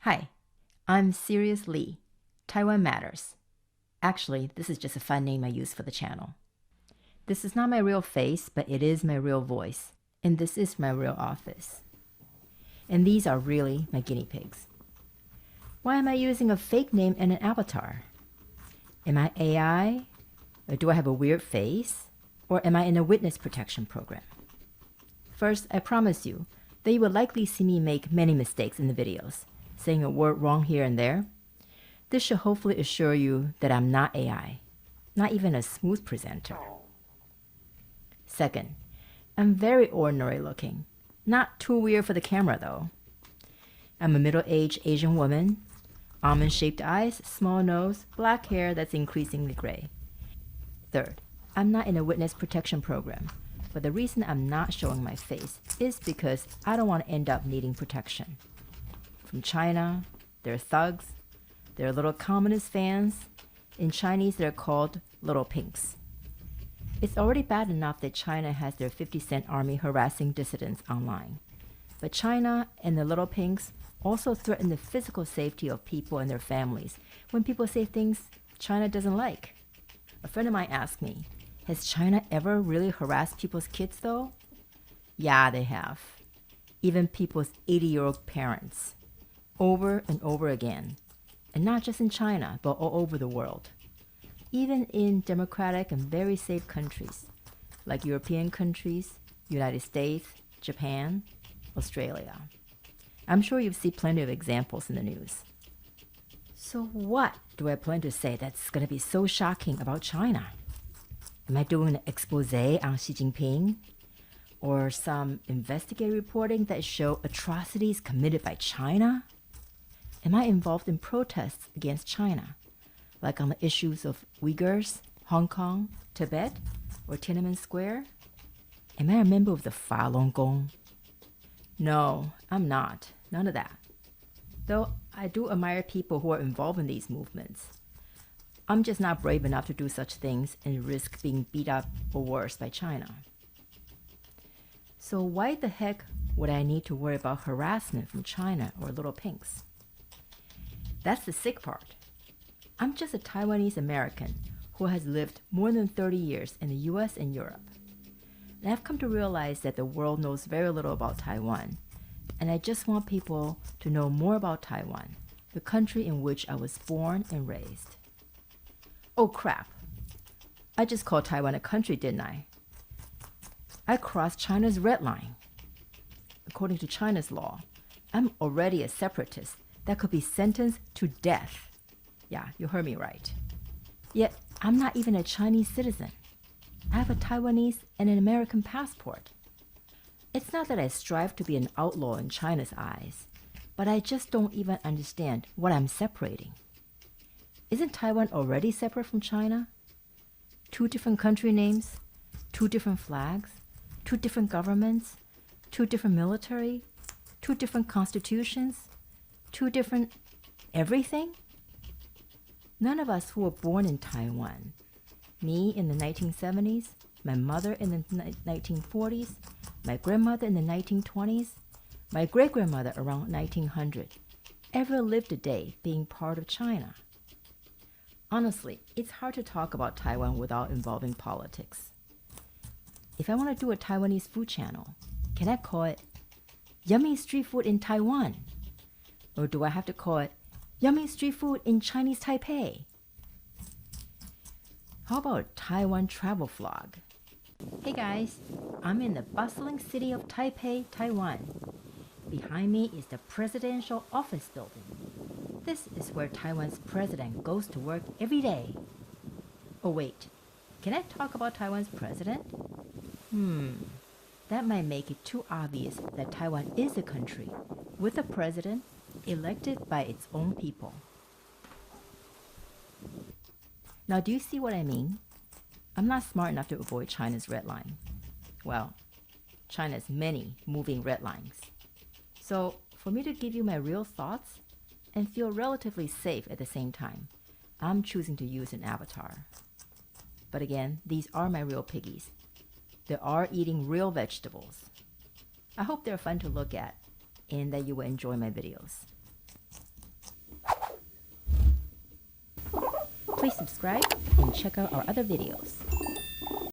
Hi, I'm Sirius Lee. Taiwan Matters. Actually, this is just a fun name I use for the channel. This is not my real face, but it is my real voice. And this is my real office. And these are really my guinea pigs. Why am I using a fake name and an avatar? Am I AI? Or do I have a weird face? Or am I in a witness protection program? First, I promise you that you will likely see me make many mistakes in the videos, saying a word wrong here and there. This should hopefully assure you that I'm not AI, not even a smooth presenter. Second, I'm very ordinary looking. Not too weird for the camera though. I'm a middle-aged Asian woman, almond-shaped eyes, small nose, black hair that's increasingly gray. Third, I'm not in a witness protection program, but the reason I'm not showing my face is because I don't want to end up needing protection. From China, they're thugs, they're little communist fans. In Chinese, they're called little pinks. It's already bad enough that China has their 50-cent army harassing dissidents online. But China and the little pinks also threaten the physical safety of people and their families when people say things China doesn't like. A friend of mine asked me, has China ever really harassed people's kids though? Yeah, they have. Even people's 80-year-old parents. Over and over again. And not just in China, but all over the world. Even in democratic and very safe countries, like European countries, United States, Japan, Australia. I'm sure you've seen plenty of examples in the news. So what do I plan to say that's going to be so shocking about China? Am I doing an expose on Xi Jinping? Or some investigative reporting that show atrocities committed by China? Am I involved in protests against China, like on the issues of Uyghurs, Hong Kong, Tibet, or Tiananmen Square? Am I a member of the Falun Gong? No, I'm not. None of that. Though I do admire people who are involved in these movements. I'm just not brave enough to do such things and risk being beat up or worse by China. So why the heck would I need to worry about harassment from China or little pinks? That's the sick part. I'm just a Taiwanese American who has lived more than 30 years in the US and Europe. And I've come to realize that the world knows very little about Taiwan. And I just want people to know more about Taiwan, the country in which I was born and raised. Oh crap. I just called Taiwan a country, didn't I? I crossed China's red line. According to China's law, I'm already a separatist that could be sentenced to death. Yeah, you heard me right. Yet, I'm not even a Chinese citizen. I have a Taiwanese and an American passport. It's not that I strive to be an outlaw in China's eyes, but I just don't even understand what I'm separating. Isn't Taiwan already separate from China? 2 different country names, 2 different flags, 2 different governments, 2 different military, 2 different constitutions, 2 different everything? None of us who were born in Taiwan, me in the 1970s, my mother in the 1940s, my grandmother in the 1920s, my great-grandmother around 1900, ever lived a day being part of China. Honestly, it's hard to talk about Taiwan without involving politics. If I want to do a Taiwanese food channel, can I call it Yummy Street Food in Taiwan? Or do I have to call it Yummy Street Food in Chinese Taipei? How about a Taiwan travel vlog? Hey guys, I'm in the bustling city of Taipei, Taiwan. Behind me is the presidential office building. This is where Taiwan's president goes to work every day. Oh wait, can I talk about Taiwan's president? That might make it too obvious that Taiwan is a country with a president elected by its own people. Now, do you see what I mean? I'm not smart enough to avoid China's red line. Well, China's many moving red lines. So, for me to give you my real thoughts and feel relatively safe at the same time, I'm choosing to use an avatar. But again, these are my real piggies. They are eating real vegetables. I hope they're fun to look at and that you will enjoy my videos. Please subscribe and check out our other videos.